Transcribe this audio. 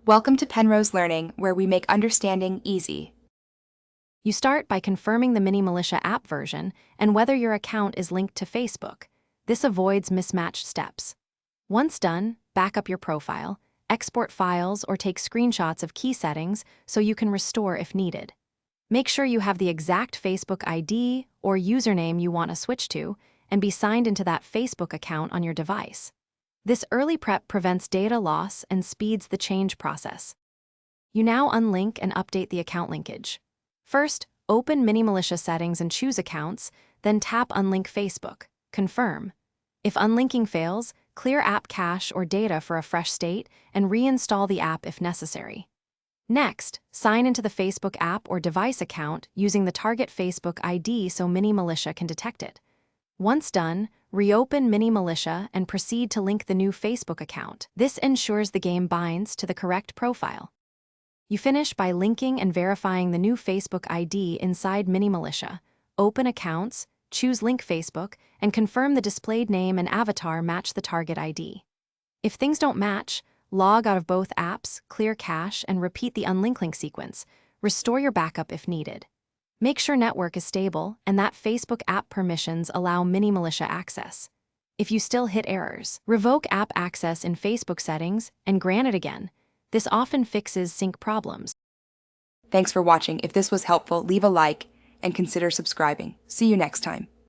Welcome to Penrose Learning, where we make understanding easy. You start by confirming the Mini Militia app version and whether your account is linked to Facebook. This avoids mismatched steps. Once done, back up your profile, export files, or take screenshots of key settings so you can restore if needed. Make sure you have the exact Facebook ID or username you want to switch to and be signed into that Facebook account on your device. This early prep prevents data loss and speeds the change process. You now unlink and update the account linkage. First, open Mini Militia settings and choose Accounts, then tap Unlink Facebook. Confirm. If unlinking fails, clear app cache or data for a fresh state and reinstall the app if necessary. Next, sign into the Facebook app or device account using the target Facebook ID so Mini Militia can detect it. Once done, reopen Mini Militia and proceed to link the new Facebook account. This ensures the game binds to the correct profile. You finish by linking and verifying the new Facebook ID inside Mini Militia. Open Accounts, choose Link Facebook, and confirm the displayed name and avatar match the target ID. If things don't match, log out of both apps, clear cache, and repeat the unlink sequence. Restore your backup if needed. Make sure network is stable and that Facebook app permissions allow Mini Militia access. If you still hit errors, revoke app access in Facebook settings and grant it again. This often fixes sync problems. Thanks for watching. If this was helpful, leave a like and consider subscribing. See you next time.